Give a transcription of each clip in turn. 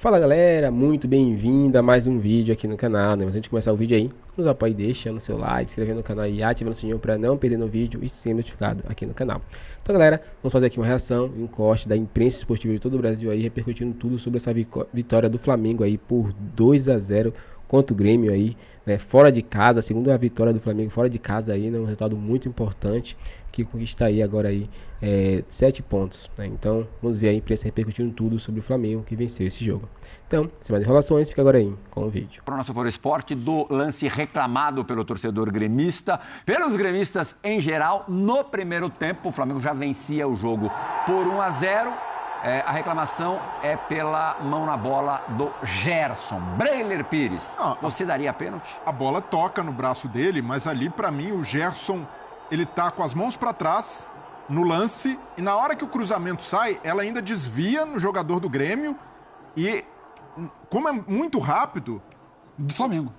Fala galera, muito bem-vindo a mais um vídeo aqui no canal, né? Mas antes de começar o vídeo aí, nos apoie deixando o seu like, se inscrevendo no canal e ativando o sininho para não perder no vídeo e ser notificado aqui no canal. Então galera, vamos fazer aqui uma reação, um corte da imprensa esportiva de todo o Brasil aí, repercutindo tudo sobre essa vitória do Flamengo aí por 2-0 contra o Grêmio aí, né? Fora de casa, a segunda vitória do Flamengo fora de casa aí, né? Um resultado muito importante que conquista aí agora aí 7 pontos, né? Então vamos ver a imprensa repercutindo tudo sobre o Flamengo que venceu esse jogo. Então, sem mais enrolações, fica agora aí com o vídeo. Para o nosso Foro Esporte, do lance reclamado pelo torcedor gremista, pelos gremistas em geral, no primeiro tempo, o Flamengo já vencia o jogo por 1-0. A reclamação é pela mão na bola do Gerson. Breiler Pires, você daria pênalti? A bola toca no braço dele, mas ali, para mim, o Gerson, ele tá com as mãos para trás no lance e na hora que o cruzamento sai, ela ainda desvia no jogador do Grêmio e, como é muito rápido... Do Flamengo.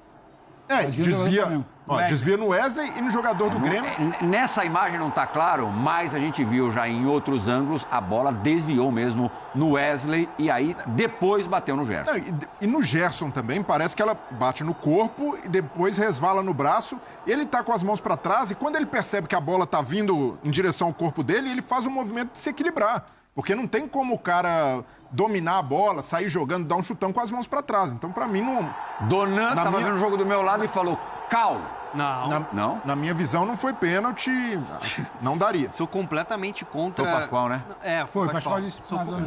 Desvia no Wesley e no jogador do Grêmio. Nessa imagem não está claro, mas a gente viu já em outros ângulos, a bola desviou mesmo no Wesley e aí depois bateu no Gerson. E no Gerson também, parece que ela bate no corpo e depois resvala no braço. Ele tá com as mãos para trás e quando ele percebe que a bola tá vindo em direção ao corpo dele, ele faz um movimento de se equilibrar. Porque não tem como o cara dominar a bola, sair jogando, dar um chutão com as mãos para trás. Então, para mim, não... Donan estava vendo o jogo do meu lado e falou, cal. Não? Na minha visão, não foi pênalti, não daria. Sou completamente contra... Foi o Pascoal, né? Foi o Pascoal.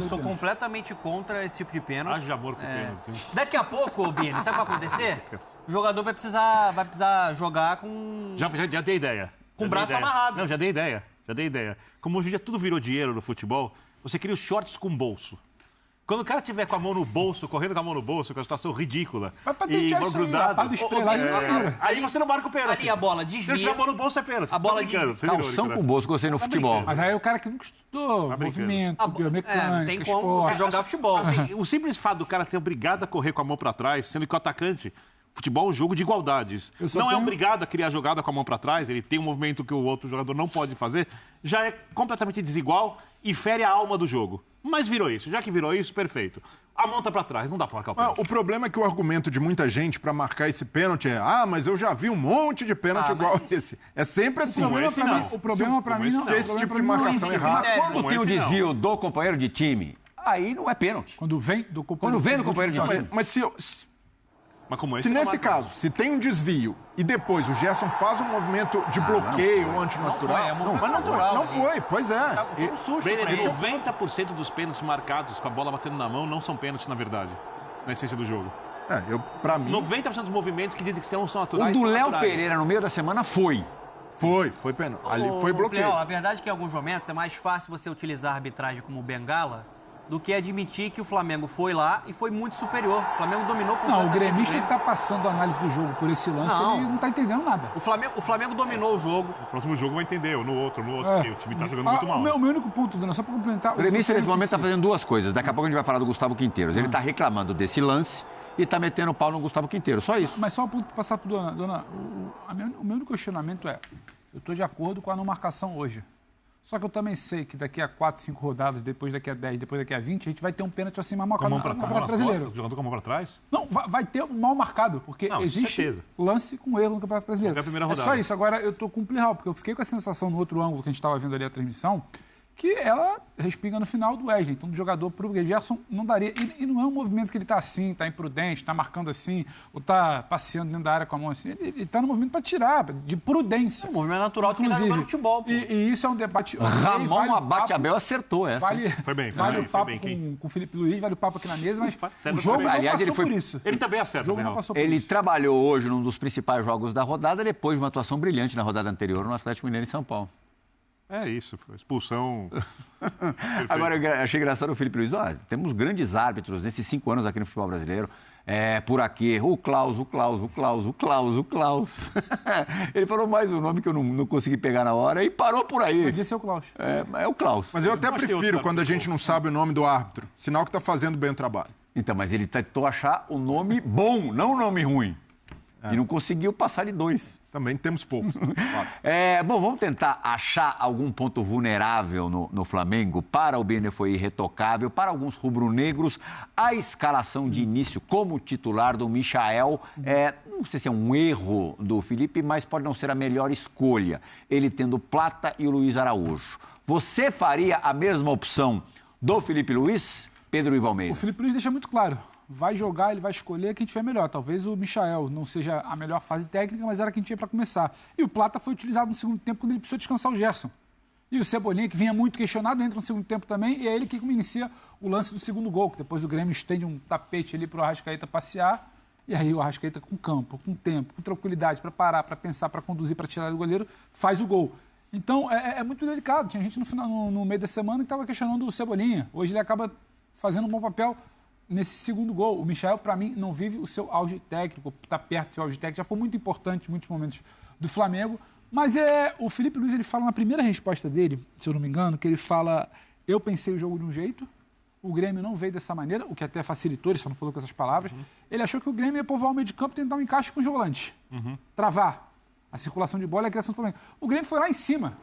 Sou completamente contra esse tipo de pênalti. De amor com pênalti. Daqui a pouco, Bini, sabe o que vai acontecer? O jogador vai precisar jogar com... Já dei ideia. Com o braço amarrado. Não, já dei ideia. Como hoje em dia tudo virou dinheiro no futebol, você cria os shorts com bolso. Quando o cara tiver com a mão no bolso, correndo com a mão no bolso, com a situação ridícula e mal grudado, aí você não marca o pênalti. Ali a bola desvia. Se ele tiver a mão no bolso, é pênalti. A bola desvia. Calção com bolso que você no futebol. Mas aí é o cara que nunca estudou movimento, biomecânica, não tem como você jogar futebol. Assim, o simples fato do cara ter obrigado a correr com a mão para trás, sendo que o atacante... Futebol é um jogo de igualdades. Não é obrigado a criar jogada com a mão para trás, ele tem um movimento que o outro jogador não pode fazer, já é completamente desigual e fere a alma do jogo. Mas virou isso. Já que virou isso, perfeito. A mão tá para trás, não dá para marcar o pênalti. O problema é que o argumento de muita gente para marcar esse pênalti é mas eu já vi um monte de pênalti igual esse. É sempre assim. O problema para mim não é esse tipo de marcação errada. Quando tem o desvio do companheiro de time, aí não é pênalti. Quando vem do companheiro de time. Mas se não nesse caso, se tem um desvio e depois o Gerson faz um movimento de bloqueio antinatural... Não foi, pois é. Foi um susto. 90% dos pênaltis marcados com a bola batendo na mão não são pênaltis, na verdade, na essência do jogo. Pra mim... 90% dos movimentos que dizem que não são naturais O do Léo Pereira no meio da semana foi. Foi pênalti. Ali foi bloqueio. A verdade é que em alguns momentos é mais fácil você utilizar a arbitragem como bengala do que admitir que o Flamengo foi lá e foi muito superior. O Flamengo dominou completamente. Não, o gremista que tá passando a análise do jogo por esse lance, ele não tá entendendo nada. O Flamengo dominou o jogo. No próximo jogo vai entender, ou no outro, porque o time tá jogando muito mal. O meu único ponto, Dona, só pra complementar... O gremista nesse momento tá fazendo duas coisas. Daqui a pouco a gente vai falar do Gustavo Quinteiros. Ele tá reclamando desse lance e tá metendo o pau no Gustavo Quinteiros, só isso. Mas só para passar pro Dona, o meu único questionamento é, eu tô de acordo com a não marcação hoje. Só que eu também sei que daqui a 4, 5 rodadas, depois daqui a 10, depois daqui a 20, a gente vai ter um pênalti assim mal marcado no Campeonato Brasileiro. Jogador com a mão para trás? Não, vai ter um mal marcado, porque existe lance com erro no Campeonato Brasileiro. É a primeira rodada. É só isso. Agora eu tô com o Plihal, porque eu fiquei com a sensação no outro ângulo que a gente estava vendo ali a transmissão, que ela respinga no final do Wesley. Então, do jogador pro Gerson não daria. E não é um movimento que ele tá assim, tá imprudente, tá marcando assim, ou tá passeando dentro da área com a mão assim. Ele tá no movimento para tirar, de prudência. É um movimento natural de quem tá jogando futebol. E isso é um debate... Ramon Abate-Abel acertou essa. Foi bem. Vale o papo com o Felipe Luiz, vale o papo aqui na mesa, mas o jogo não passou por isso. Ele também acerta, Ele trabalhou hoje num dos principais jogos da rodada, depois de uma atuação brilhante na rodada anterior no Atlético Mineiro em São Paulo. É isso, expulsão. Agora, eu achei engraçado o Felipe Luiz. Temos grandes árbitros nesses 5 anos aqui no futebol brasileiro. Por aqui, o Klaus. Ele falou mais um nome que eu não consegui pegar na hora e parou por aí. Podia ser o Klaus. É o Klaus. Mas eu até prefiro quando a gente não sabe o nome do árbitro. Sinal que tá fazendo bem o trabalho. Então, mas ele tentou achar o nome bom, não o nome ruim. E não conseguiu passar de 2. Também temos poucos. Bom, vamos tentar achar algum ponto vulnerável no Flamengo. Para o Birner foi irretocável. Para alguns rubro-negros, a escalação de início como titular do Michael, não sei se é um erro do Felipe, mas pode não ser a melhor escolha. Ele tendo Plata e o Luiz Araújo. Você faria a mesma opção do Felipe Luiz, Pedro Ivo Almeida? O Felipe Luiz deixa muito claro. Vai jogar, ele vai escolher quem tiver melhor. Talvez o Michael não seja a melhor fase técnica, mas era quem tinha para começar. E o Plata foi utilizado no segundo tempo quando ele precisou descansar o Gerson. E o Cebolinha, que vinha muito questionado, entra no segundo tempo também, e é ele que inicia o lance do segundo gol, que depois o Grêmio estende um tapete ali para o Arrascaeta passear, e aí o Arrascaeta com campo, com tempo, com tranquilidade para parar, para pensar, para conduzir, para tirar do goleiro, faz o gol. Então é muito delicado. Tinha gente no meio da semana que estava questionando o Cebolinha. Hoje ele acaba fazendo um bom papel nesse segundo gol. O Michael, para mim, não vive o seu auge técnico, está perto do seu auge técnico, já foi muito importante em muitos momentos do Flamengo, mas o Felipe Luiz, ele fala na primeira resposta dele, se eu não me engano, que ele fala, eu pensei o jogo de um jeito, o Grêmio não veio dessa maneira, o que até facilitou, ele só não falou com essas palavras, ele achou que o Grêmio ia povoar o meio de campo e tentar um encaixe com os volantes, travar a circulação de bola e a criação do Flamengo. O Grêmio foi lá em cima.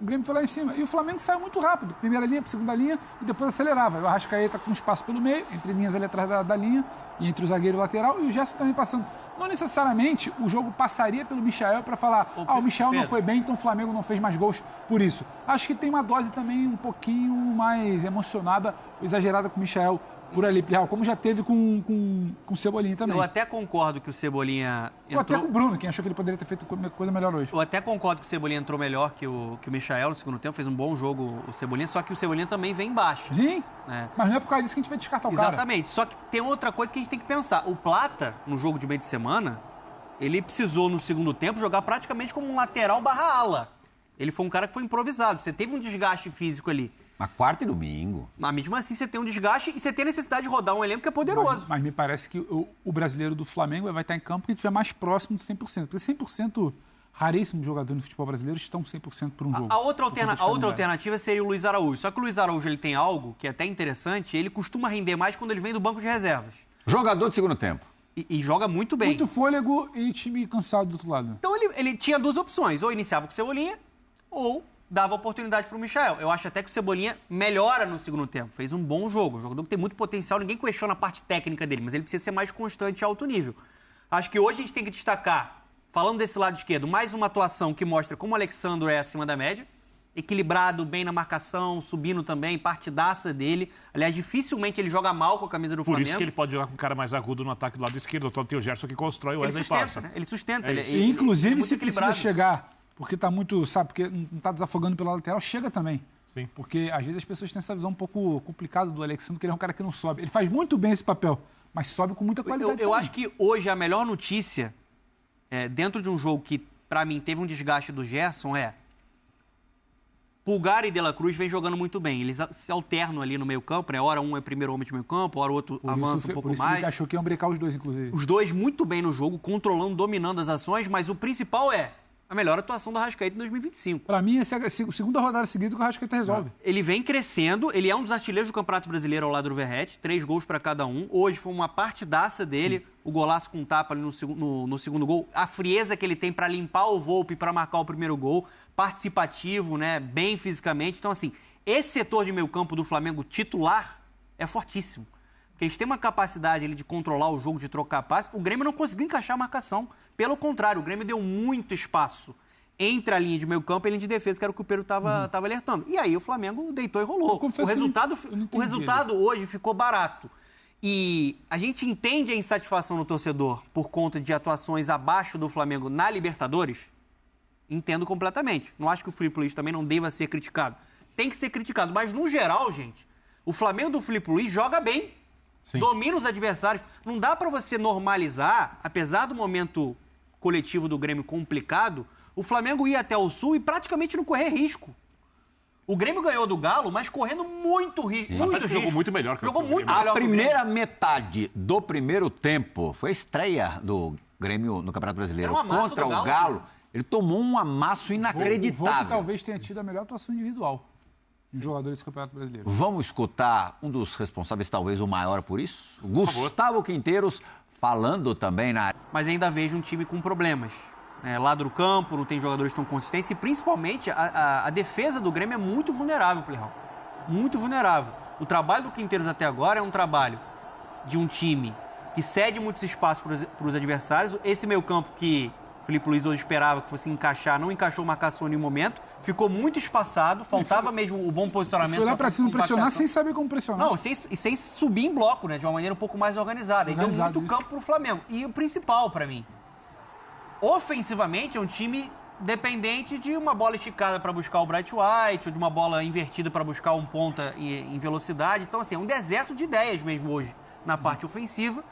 E o Flamengo saiu muito rápido. Primeira linha, segunda linha, e depois acelerava. O Arrascaeta com espaço pelo meio, entre linhas ali atrás da linha, e entre o zagueiro e o lateral, e o Gerson também passando. Não necessariamente o jogo passaria pelo Michael para falar, o Michael não foi bem, então o Flamengo não fez mais gols por isso. Acho que tem uma dose também um pouquinho mais emocionada, exagerada com o Michael por ali, como já teve com o Cebolinha também. Eu até concordo que o Cebolinha entrou... Ou até com o Bruno, quem achou que ele poderia ter feito coisa melhor hoje. Eu até concordo que o Cebolinha entrou melhor que o Michael no segundo tempo, fez um bom jogo o Cebolinha, só que o Cebolinha também vem embaixo. Sim, mas não é por causa disso que a gente vai descartar o cara. Exatamente, só que tem outra coisa que a gente tem que pensar. O Plata, no jogo de meio de semana, ele precisou no segundo tempo jogar praticamente como um lateral barra ala. Ele foi um cara que foi improvisado, você teve um desgaste físico ali. Mas quarta e domingo. Mas mesmo assim você tem um desgaste e você tem a necessidade de rodar um elenco que é poderoso. Mas me parece que o brasileiro do Flamengo vai estar em campo que estiver mais próximo de 100%. Porque 100% raríssimos jogadores no futebol brasileiro estão 100% por um jogo. A outra alternativa seria o Luiz Araújo. Só que o Luiz Araújo ele tem algo que é até interessante, ele costuma render mais quando ele vem do banco de reservas. Jogador de segundo tempo. E joga muito bem. Muito fôlego e time cansado do outro lado. Então ele tinha duas opções, ou iniciava com o Cebolinha, ou dava oportunidade para o Michael. Eu acho até que o Cebolinha melhora no segundo tempo. Fez um bom jogo. Um jogador que tem muito potencial. Ninguém questiona a parte técnica dele, mas ele precisa ser mais constante e alto nível. Acho que hoje a gente tem que destacar, falando desse lado esquerdo, mais uma atuação que mostra como o Alexandre é acima da média. Equilibrado, bem na marcação, subindo também, partidaça dele. Aliás, dificilmente ele joga mal com a camisa do Flamengo. Por isso que ele pode jogar com um cara mais agudo no ataque do lado esquerdo. Então tem o Gerson que constrói, o Wesley passa. Né? Ele sustenta. Inclusive, se precisa chegar... Porque está muito, porque não está desafogando pela lateral, chega também. Sim. Porque às vezes as pessoas têm essa visão um pouco complicada do Alexandre, que ele é um cara que não sobe. Ele faz muito bem esse papel, mas sobe com muita qualidade. Eu acho que hoje a melhor notícia, dentro de um jogo que, para mim, teve um desgaste do Gerson, Pulgar e De La Cruz vem jogando muito bem. Eles se alternam ali no meio campo, né? Hora um é primeiro homem de meio campo, hora o outro avança um pouco mais. Ele achou que iam brincar os dois, inclusive. Os dois muito bem no jogo, controlando, dominando as ações, mas o principal a melhor atuação do Arrascaeta em 2025. Para mim, essa é a segunda rodada seguida que o Arrascaeta resolve. Ele vem crescendo, ele é um dos artilheiros do Campeonato Brasileiro ao lado do Verratti, 3 gols para cada um. Hoje foi uma partidaça dele, sim. O golaço com tapa ali no segundo gol, a frieza que ele tem para limpar o Volpi para marcar o primeiro gol, participativo, né, bem fisicamente. Então, assim, esse setor de meio campo do Flamengo titular é fortíssimo. Porque eles têm uma capacidade ali de controlar o jogo, de trocar passe. O Grêmio não conseguiu encaixar a marcação. Pelo contrário, o Grêmio deu muito espaço entre a linha de meio campo e a linha de defesa, que era o que o Pedro estava alertando. E aí o Flamengo deitou e rolou. O resultado hoje ficou barato. E a gente entende a insatisfação do torcedor por conta de atuações abaixo do Flamengo na Libertadores. Entendo completamente. Não acho que o Felipe Luiz também não deva ser criticado. Tem que ser criticado. Mas, no geral, gente, o Flamengo do Felipe Luiz joga bem. Sim. Domina os adversários. Não dá para você normalizar, apesar do momento coletivo do Grêmio complicado, o Flamengo ir até o Sul e praticamente não correr risco. O Grêmio ganhou do Galo, mas correndo muito risco. Jogou muito melhor que jogou muito melhor. A primeira metade do primeiro tempo foi a estreia do Grêmio no Campeonato Brasileiro contra o Galo. Ele tomou um amasso inacreditável. O Volpi talvez tenha tido a melhor atuação individual. de jogadores desse Campeonato Brasileiro. Vamos escutar um dos responsáveis, talvez o maior por isso, Gustavo Quinteiros, falando também na... Mas ainda vejo um time com problemas. Lado do campo, não tem jogadores tão consistentes e principalmente a defesa do Grêmio é muito vulnerável, Plihal. Muito vulnerável. O trabalho do Quinteiros até agora é um trabalho de um time que cede muitos espaços para os adversários. Esse meio campo que o Felipe Luiz hoje esperava que fosse encaixar, não encaixou marcação em nenhum momento. Ficou muito espaçado, faltava mesmo o bom posicionamento. Foi lá para cima pressionar sem saber como pressionar. Não, sem subir em bloco, né? De uma maneira um pouco mais organizada. E deu muito campo para o Flamengo. E o principal para mim, ofensivamente é um time dependente de uma bola esticada para buscar o Bright White, ou de uma bola invertida para buscar um ponta em velocidade. Então, assim, é um deserto de ideias mesmo hoje na parte ofensiva.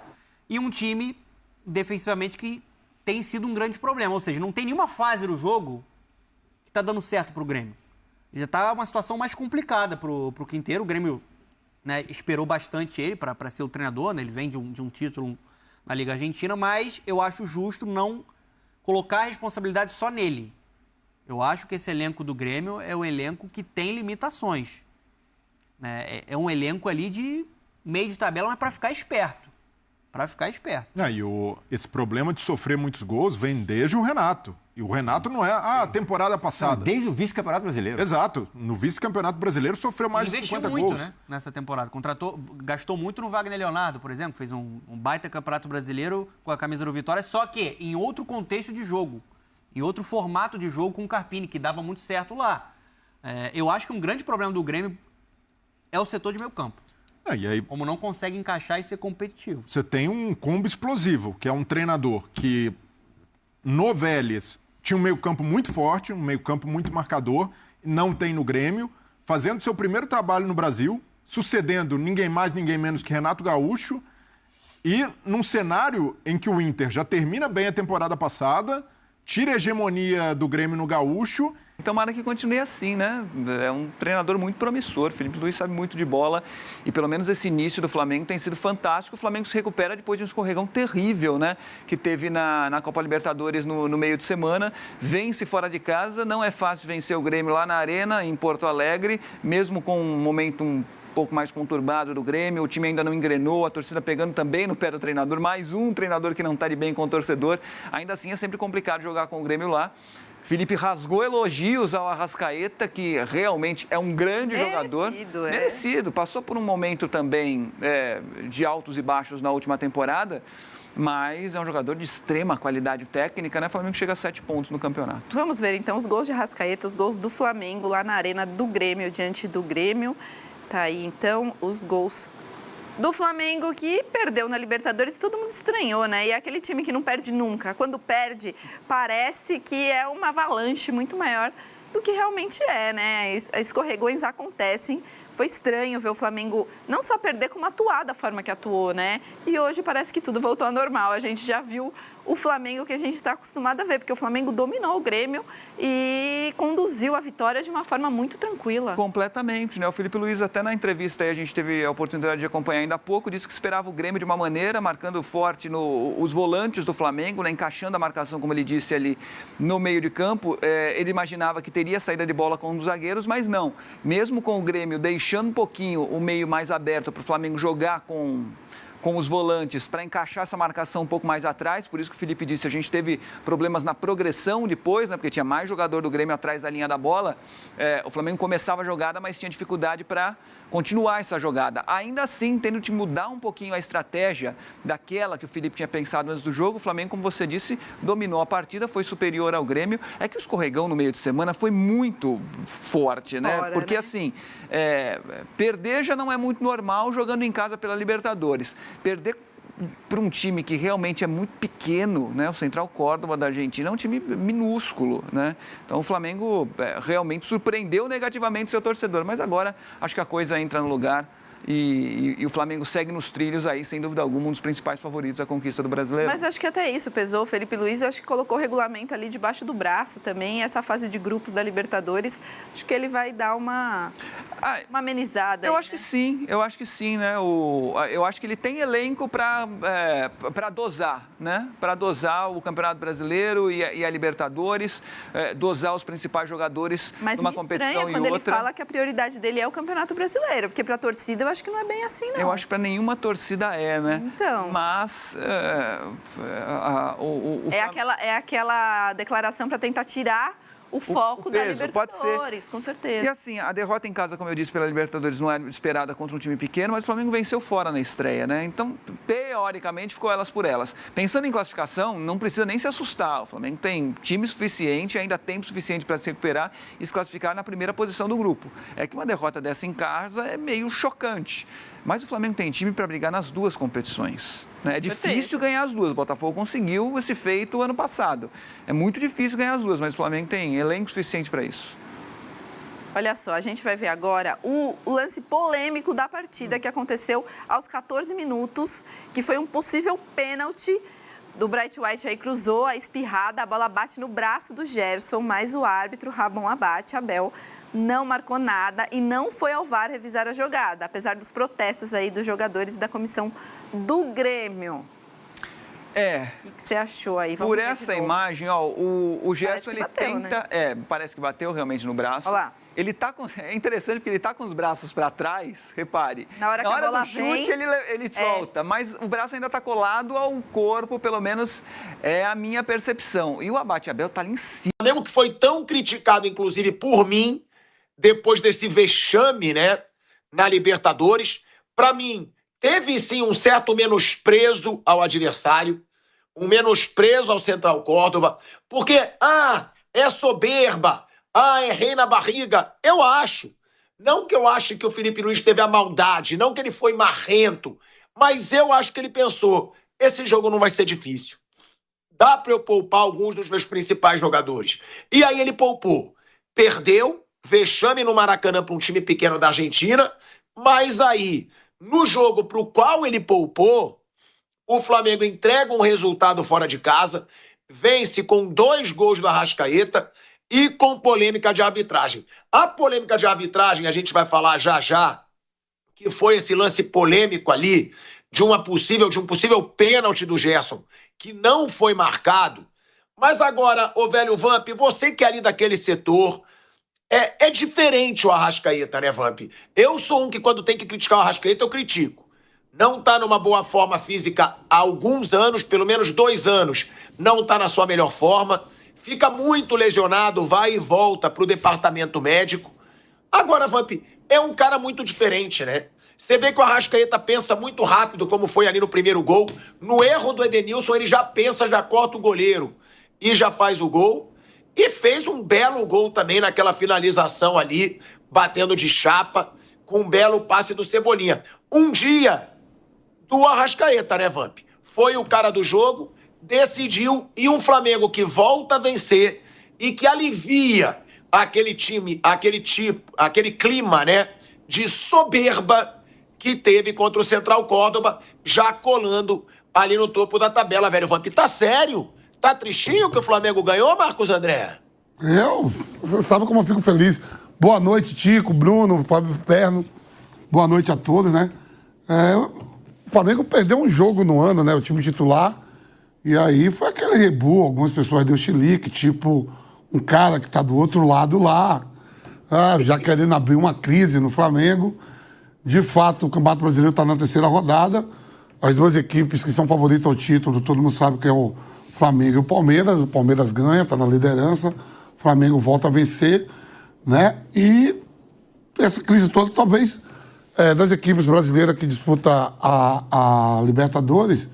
E um time defensivamente que tem sido um grande problema. Ou seja, não tem nenhuma fase do jogo que está dando certo para o Grêmio. Já está uma situação mais complicada para o Quinteiro. O Grêmio, né, esperou bastante ele para ser o treinador, né? Ele vem de um título na Liga Argentina, mas eu acho justo não colocar a responsabilidade só nele. Eu acho que esse elenco do Grêmio é um elenco que tem limitações. Né? É um elenco ali de meio de tabela, mas para ficar esperto. Esse problema de sofrer muitos gols vem desde o Renato. E o Renato não é a temporada passada. Desde o vice-campeonato brasileiro. Exato. No vice-campeonato brasileiro sofreu mais de 50 muito, gols. Né, nessa temporada. Gastou muito no Wagner Leonardo, por exemplo. Fez um baita campeonato brasileiro com a camisa do Vitória, só que em outro contexto de jogo. Em outro formato de jogo com o Carpini, que dava muito certo lá. Eu acho que um grande problema do Grêmio é o setor de meio campo. E aí, como não consegue encaixar e ser competitivo. Você tem um combo explosivo, que é um treinador que, no Vélez, tinha um meio-campo muito forte, um meio-campo muito marcador, não tem no Grêmio, fazendo seu primeiro trabalho no Brasil, sucedendo ninguém mais, ninguém menos que Renato Gaúcho, e num cenário em que o Inter já termina bem a temporada passada, tira a hegemonia do Grêmio no Gaúcho. Tomara que continue assim, né? É um treinador muito promissor. Felipe Luiz sabe muito de bola e pelo menos esse início do Flamengo tem sido fantástico. O Flamengo se recupera depois de um escorregão terrível, né? Que teve na Copa Libertadores no meio de semana. Vence fora de casa, não é fácil vencer o Grêmio lá na Arena, em Porto Alegre, mesmo com um momento um pouco mais conturbado do Grêmio, o time ainda não engrenou, a torcida pegando também no pé do treinador, mais um treinador que não está de bem com o torcedor. Ainda assim é sempre complicado jogar com o Grêmio lá. Felipe rasgou elogios ao Arrascaeta, que realmente é um grande jogador. Merecido. Passou por um momento também de altos e baixos na última temporada, mas é um jogador de extrema qualidade técnica, né? O Flamengo chega a 7 pontos no campeonato. Vamos ver então os gols de Arrascaeta, os gols do Flamengo lá na Arena do Grêmio, diante do Grêmio. Tá aí então os gols do Flamengo, que perdeu na Libertadores, todo mundo estranhou, né? E é aquele time que não perde nunca. Quando perde, parece que é uma avalanche muito maior do que realmente é, né? Escorregões acontecem. Foi estranho ver o Flamengo não só perder, como atuar da forma que atuou, né? E hoje parece que tudo voltou ao normal. A gente já viu o Flamengo que a gente está acostumado a ver, porque o Flamengo dominou o Grêmio e conduziu a vitória de uma forma muito tranquila. Completamente, né? O Felipe Luiz, até na entrevista aí, a gente teve a oportunidade de acompanhar ainda há pouco, disse que esperava o Grêmio de uma maneira, marcando forte os volantes do Flamengo, né? Encaixando a marcação, como ele disse ali, no meio de campo. Ele imaginava que teria saída de bola com os zagueiros, mas não. Mesmo com o Grêmio deixando um pouquinho o meio mais aberto para o Flamengo jogar com os volantes para encaixar essa marcação um pouco mais atrás, por isso que o Felipe disse, a gente teve problemas na progressão depois, né, porque tinha mais jogador do Grêmio atrás da linha da bola, o Flamengo começava a jogada, mas tinha dificuldade para continuar essa jogada. Ainda assim, tendo de mudar um pouquinho a estratégia daquela que o Felipe tinha pensado antes do jogo, o Flamengo, como você disse, dominou a partida, foi superior ao Grêmio. É que o escorregão no meio de semana foi muito forte, né? Porque assim, perder já não é muito normal jogando em casa pela Libertadores. Perder para um time que realmente é muito pequeno, né? O Central Córdoba da Argentina é um time minúsculo, né? Então o Flamengo realmente surpreendeu negativamente o seu torcedor, mas agora acho que a coisa entra no lugar. E o Flamengo segue nos trilhos aí, sem dúvida alguma, um dos principais favoritos à conquista do Brasileiro. Mas acho que até isso pesou. O Felipe Luiz, eu acho que colocou o regulamento ali debaixo do braço também. Essa fase de grupos da Libertadores, acho que ele vai dar uma amenizada. Eu aí, acho que sim, né? Eu acho que ele tem elenco para dosar, né? Para dosar o Campeonato Brasileiro e a Libertadores, dosar os principais jogadores numa competição e outra. Mas quando ele fala que a prioridade dele é o Campeonato Brasileiro, porque para a torcida eu acho que não é bem assim, não. Eu acho que para nenhuma torcida né? Então. Mas é aquela declaração para tentar tirar o foco da peso, Libertadores, com certeza. E assim, a derrota em casa, como eu disse, pela Libertadores não era esperada contra um time pequeno, mas o Flamengo venceu fora na estreia, né? Então, teoricamente, ficou elas por elas. Pensando em classificação, não precisa nem se assustar. O Flamengo tem time suficiente, ainda tempo suficiente para se recuperar e se classificar na primeira posição do grupo. É que uma derrota dessa em casa é meio chocante. Mas o Flamengo tem time para brigar nas duas competições. Né? É difícil ganhar as duas. O Botafogo conseguiu esse feito ano passado. É muito difícil ganhar as duas, mas o Flamengo tem elenco suficiente para isso. Olha só, a gente vai ver agora o lance polêmico da partida que aconteceu aos 14 minutos, que foi um possível pênalti do Bright White. Aí cruzou a espirrada, a bola bate no braço do Gerson, mas o árbitro Rabon Abel não marcou nada e não foi ao VAR revisar a jogada, apesar dos protestos aí dos jogadores da comissão do Grêmio. O que você achou aí? Vamos por essa imagem, ó, o Gerson ele bateu, tenta, né? Parece que bateu realmente no braço. Olha lá. Ele tá é interessante porque ele tá com os braços para trás, repare. Na hora que a bola do chute ele solta, mas o braço ainda tá colado ao corpo, pelo menos é a minha percepção. E o Abel tá ali em cima. O Flamengo que foi tão criticado, inclusive por mim, depois desse vexame, né, na Libertadores, para mim, teve sim um certo menosprezo ao adversário, um menosprezo ao Central Córdoba, porque, é soberba, é rei na barriga. Eu acho. Não que eu ache que o Felipe Luiz teve a maldade, não que ele foi marrento, mas eu acho que ele pensou, esse jogo não vai ser difícil. Dá para eu poupar alguns dos meus principais jogadores. E aí ele poupou. Perdeu, vexame no Maracanã para um time pequeno da Argentina, mas aí, no jogo para o qual ele poupou, o Flamengo entrega um resultado fora de casa, vence com 2 gols do Arrascaeta e com polêmica de arbitragem. A polêmica de arbitragem, a gente vai falar já, que foi esse lance polêmico ali de um possível pênalti do Gerson, que não foi marcado. Mas agora, ô velho Vamp, você que é ali daquele setor, é diferente o Arrascaeta, né, Vamp? Eu sou um que quando tem que criticar o Arrascaeta, eu critico. Não tá numa boa forma física há alguns anos, pelo menos 2 anos, não tá na sua melhor forma, fica muito lesionado, vai e volta pro departamento médico. Agora, Vamp, é um cara muito diferente, né? Você vê que o Arrascaeta pensa muito rápido, como foi ali no primeiro gol. No erro do Edenilson, ele já pensa, já corta o goleiro e já faz o gol. E fez um belo gol também naquela finalização ali, batendo de chapa, com um belo passe do Cebolinha. Um dia do Arrascaeta, né, Vamp? Foi o cara do jogo, decidiu, e um Flamengo que volta a vencer e que alivia aquele clima, né, de soberba que teve contra o Central Córdoba, já colando ali no topo da tabela, velho Vamp. Tá sério? Tá tristinho que o Flamengo ganhou, Marcos André? Você sabe como eu fico feliz. Boa noite, Tico, Bruno, Fábio Perno. Boa noite a todos, né? O Flamengo perdeu um jogo no ano, né? O time titular. E aí foi aquele rebu. Algumas pessoas deu chilique, tipo um cara que tá do outro lado lá, já querendo abrir uma crise no Flamengo. De fato, o Campeonato Brasileiro está na 3ª rodada. As 2 equipes que são favoritas ao título, todo mundo sabe que é o Flamengo e o Palmeiras. O Palmeiras ganha, está na liderança. O Flamengo volta a vencer, né? E essa crise toda, talvez, das equipes brasileiras que disputam a Libertadores,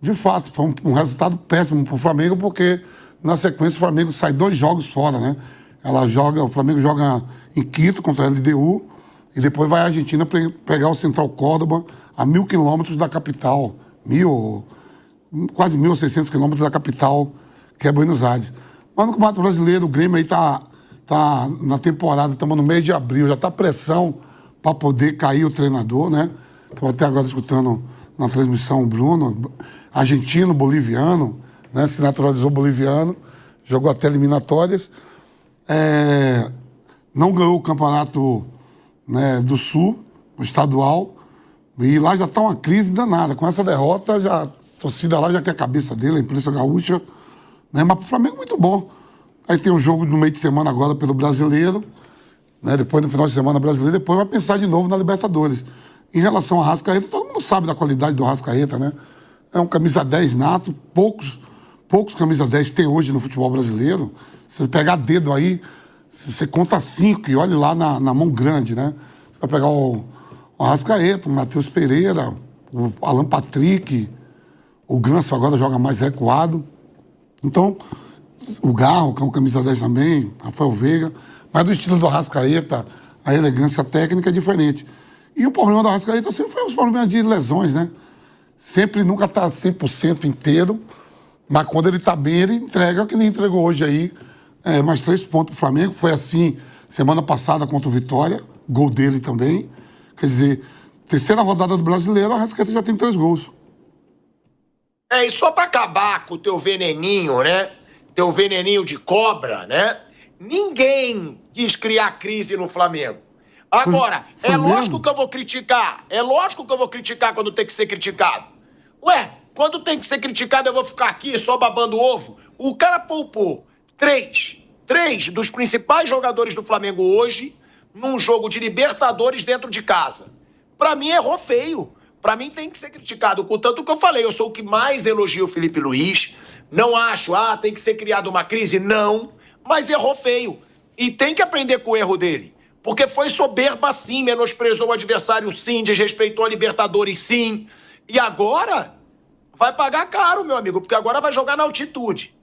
de fato, foi um resultado péssimo para o Flamengo, porque na sequência o Flamengo sai 2 jogos fora, né? O Flamengo joga em Quito contra a LDU e depois vai à Argentina pegar o Central Córdoba a 1.000 quilômetros da capital, quase 1.600 quilômetros da capital, que é Buenos Aires. Mas no Campeonato Brasileiro, o Grêmio aí tá na temporada, estamos no mês de abril, já tá pressão para poder cair o treinador, né? Estava até agora escutando na transmissão o Bruno, argentino, boliviano, né? Se naturalizou boliviano, jogou até eliminatórias. Não ganhou o campeonato, né, do Sul, o estadual, e lá já está uma crise danada. Com essa derrota, a torcida lá já quer a cabeça dele, a imprensa gaúcha, né? Mas para o Flamengo muito bom. Aí tem um jogo no meio de semana agora pelo Brasileiro, né? Depois no final de semana brasileiro, depois vai pensar de novo na Libertadores. Em relação ao Arrascaeta, todo mundo sabe da qualidade do Arrascaeta, né? É um camisa 10 nato, poucos camisa 10 tem hoje no futebol brasileiro. Se você pegar dedo aí, você conta 5 e olha lá na mão grande, né? Você vai pegar o Arrascaeta, o Matheus Pereira, o Alan Patrick, o Ganso agora joga mais recuado. Então, o Garro, que é um camisa 10 também, Rafael Veiga, mas do estilo do Arrascaeta, a elegância técnica é diferente. E o problema do Arrascaeta sempre foi os problemas de lesões, né? Sempre nunca está 100% inteiro, mas quando ele está bem, ele entrega, que nem entregou hoje aí, mais 3 pontos pro Flamengo. Foi assim semana passada contra o Vitória, gol dele também. Quer dizer, terceira rodada do Brasileiro, o Arrascaeta já tem 3 gols. E só para acabar com o teu veneninho, né? Teu veneninho de cobra, né? Ninguém quis criar crise no Flamengo. Agora, é lógico que eu vou criticar. É lógico que eu vou criticar quando tem que ser criticado. Ué, quando tem que ser criticado eu vou ficar aqui só babando ovo? O cara poupou 3 dos principais jogadores do Flamengo hoje num jogo de Libertadores dentro de casa. Pra mim errou feio. Pra mim tem que ser criticado. Contanto que eu falei, eu sou o que mais elogio o Felipe Luiz. Não acho, tem que ser criada uma crise. Não, mas errou feio. E tem que aprender com o erro dele. Porque foi soberba sim, menosprezou o adversário sim, desrespeitou a Libertadores sim. E agora vai pagar caro, meu amigo, porque agora vai jogar na altitude.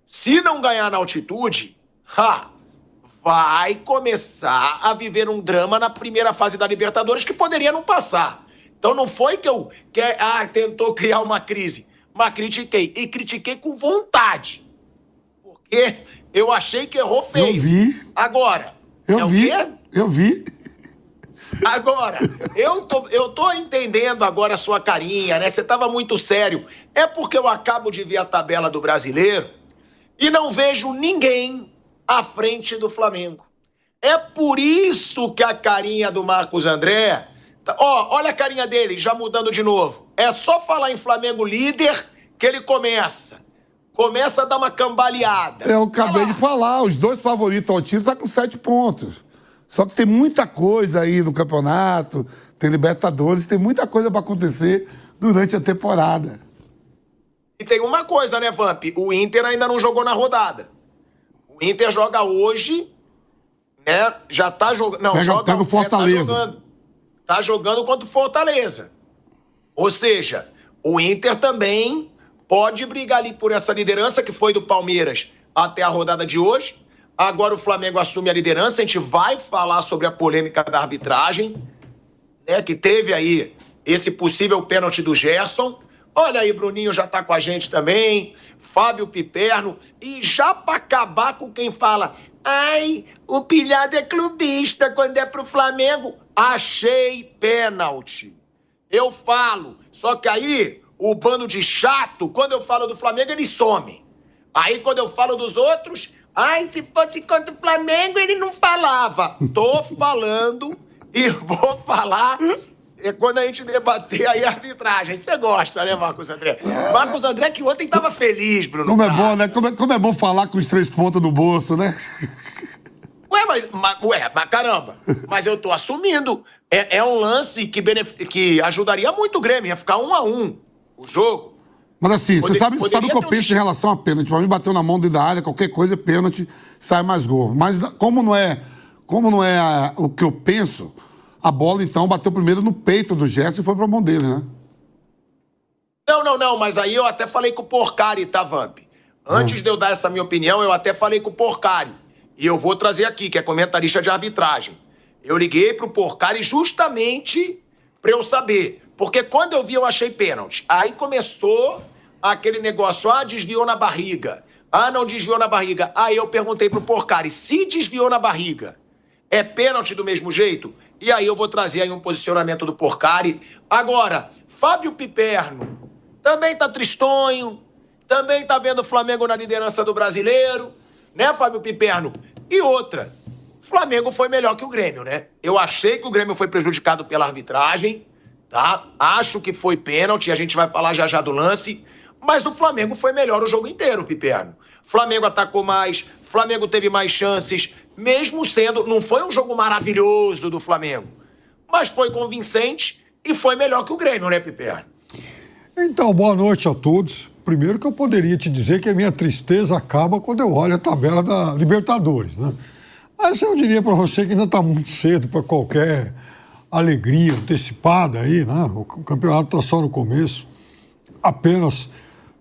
Se não ganhar na altitude, vai começar a viver um drama na primeira fase da Libertadores que poderia não passar. Então não foi que eu tentou criar uma crise, mas critiquei. E critiquei com vontade. Porque eu achei que errou feio. Eu vi. Agora, eu vi. Agora, eu tô entendendo agora a sua carinha, né? Você tava muito sério. É porque eu acabo de ver a tabela do Brasileiro e não vejo ninguém à frente do Flamengo. É por isso que a carinha do Marcos André... olha a carinha dele, já mudando de novo. É só falar em Flamengo líder que ele começa a dar uma cambaleada. Eu acabei de falar, os 2 favoritos ao título tá com 7 pontos. Só que tem muita coisa aí no campeonato, tem Libertadores, tem muita coisa para acontecer durante a temporada. E tem uma coisa, né, Vamp? O Inter ainda não jogou na rodada. O Inter joga hoje, né? Já tá jogando... Não, pega o Fortaleza. Tá jogando contra o Fortaleza. Ou seja, o Inter também pode brigar ali por essa liderança que foi do Palmeiras até a rodada de hoje. Agora o Flamengo assume a liderança. A gente vai falar sobre a polêmica da arbitragem, né, que teve aí esse possível pênalti do Gerson. Olha aí, Bruninho já tá com a gente também, Fábio Piperno. E já para acabar com quem fala, o pilhado é clubista quando é pro Flamengo. Achei pênalti. Eu falo, só que aí o bando de chato, quando eu falo do Flamengo, eles somem. Aí quando eu falo dos outros, se fosse contra o Flamengo, ele não falava. Tô falando e vou falar quando a gente debater aí a arbitragem. Você gosta, né, Marcos André? Marcos André que ontem tava feliz, Bruno. Como é bom, né? Como é bom falar com os 3 pontos no bolso, né? Mas caramba, mas eu tô assumindo. É um lance que ajudaria muito o Grêmio, ia ficar 1-1 o jogo. Mas assim, você sabe o que eu penso em relação a pênalti. Pra mim, bateu na mão dentro da área, qualquer coisa é pênalti, sai mais gol. Mas como não é o que eu penso, a bola então bateu primeiro no peito do Gerson e foi pra mão dele, né? Não, mas aí eu até falei com o Porcari, tá, Vamp? Antes de eu dar essa minha opinião, eu até falei com o Porcari. E eu vou trazer aqui, que é comentarista de arbitragem. Eu liguei pro Porcari justamente pra eu saber. Porque quando eu vi, eu achei pênalti. Aí começou aquele negócio, desviou na barriga. Não desviou na barriga. Aí eu perguntei pro Porcari, se desviou na barriga, é pênalti do mesmo jeito? E aí eu vou trazer aí um posicionamento do Porcari. Agora, Fábio Piperno também tá tristonho, também tá vendo o Flamengo na liderança do Brasileiro, né, Fábio Piperno? E outra, o Flamengo foi melhor que o Grêmio, né? Eu achei que o Grêmio foi prejudicado pela arbitragem, tá? Acho que foi pênalti, a gente vai falar já do lance, mas o Flamengo foi melhor o jogo inteiro, Piperno. Flamengo atacou mais, Flamengo teve mais chances, mesmo sendo... Não foi um jogo maravilhoso do Flamengo, mas foi convincente e foi melhor que o Grêmio, né, Piperno? Então, boa noite a todos. Primeiro que eu poderia te dizer que a minha tristeza acaba quando eu olho a tabela da Libertadores, né? Mas eu diria para você que ainda está muito cedo para qualquer alegria antecipada aí, né? O campeonato está só no começo. Apenas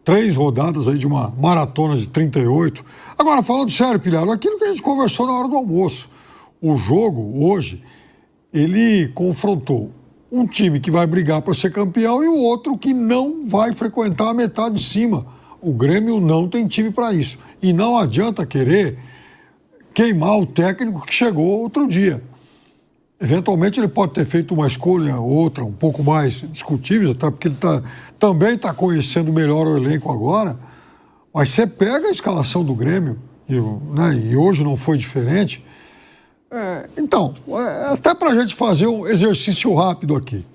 3 rodadas aí de uma maratona de 38. Agora, falando sério, Pilharo, aquilo que a gente conversou na hora do almoço. O jogo, hoje, ele confrontou um time que vai brigar para ser campeão e o outro que não vai frequentar a metade de cima. O Grêmio não tem time para isso. E não adianta querer queimar o técnico que chegou outro dia. Eventualmente ele pode ter feito uma escolha ou outra um pouco mais discutível, até porque ele também está conhecendo melhor o elenco agora, mas você pega a escalação do Grêmio, e hoje não foi diferente. Então, até para a gente fazer um exercício rápido aqui.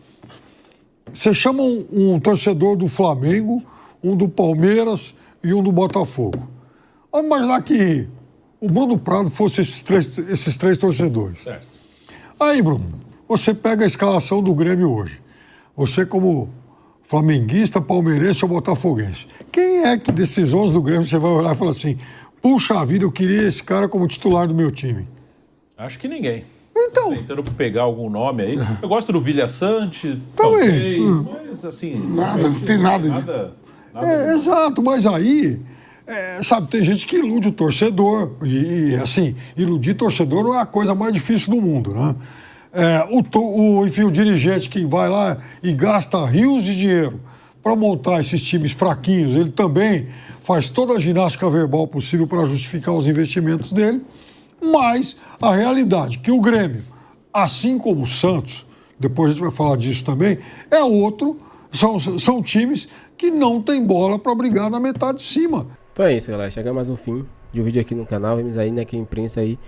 Você chama um torcedor do Flamengo, um do Palmeiras e um do Botafogo. Vamos imaginar que o Bruno Prado fosse esses três torcedores. Certo. Aí, Bruno, você pega a escalação do Grêmio hoje. Você como flamenguista, palmeirense ou botafoguense. Quem é que desses 11 do Grêmio você vai olhar e falar assim, puxa vida, eu queria esse cara como titular do meu time? Acho que ninguém. Então... Tô tentando pegar algum nome aí. Eu gosto do Vilha Sante, talvez, mas assim... Nada, não tem nada. Exato, mas aí... sabe, tem gente que ilude o torcedor. E assim, iludir torcedor não é a coisa mais difícil do mundo, né? Enfim, o dirigente que vai lá e gasta rios de dinheiro para montar esses times fraquinhos, ele também faz toda a ginástica verbal possível para justificar os investimentos dele. Mas a realidade que o Grêmio, assim como o Santos, depois a gente vai falar disso também, é outro, são times que não tem bola para brigar na metade de cima. Então é isso, galera. Chega mais um fim de um vídeo aqui no canal. Vimos aí, né, que a imprensa aí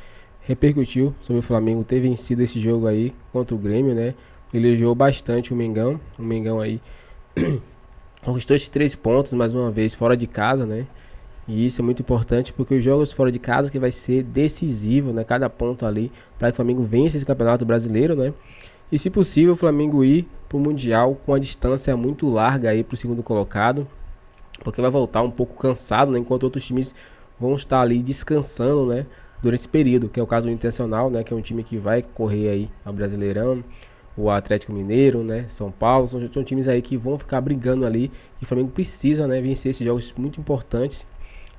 repercutiu sobre o Flamengo ter vencido esse jogo aí contra o Grêmio, né? Ele elogiou bastante o Mengão. O Mengão aí conquistou esses 3 pontos, mais uma vez, fora de casa, né? E isso é muito importante porque os jogos fora de casa que vai ser decisivo, né? Cada ponto ali para que o Flamengo vença esse campeonato brasileiro, né? E se possível o Flamengo ir para o Mundial com a distância muito larga aí para o segundo colocado, porque vai voltar um pouco cansado, né? Enquanto outros times vão estar ali descansando, né? Durante esse período, que é o caso do Internacional, né? Que é um time que vai correr aí ao Brasileirão, o Atlético Mineiro, né? São Paulo, são times aí que vão ficar brigando ali e o Flamengo precisa, né? Vencer esses jogos muito importantes.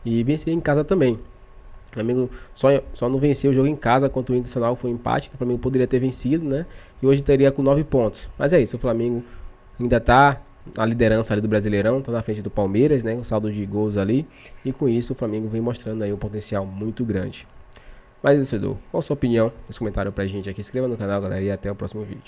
E vencer em casa também. O Flamengo só não venceu o jogo em casa contra o Internacional, foi um empate que o Flamengo poderia ter vencido, né? E hoje teria com 9 pontos. Mas é isso, o Flamengo ainda está na liderança ali do Brasileirão, está na frente do Palmeiras, né? O saldo de gols ali. E com isso o Flamengo vem mostrando aí um potencial muito grande. Mas é isso, Edu. Qual a sua opinião? Deixa um comentário pra gente aqui, inscreva no canal, galera, e até o próximo vídeo.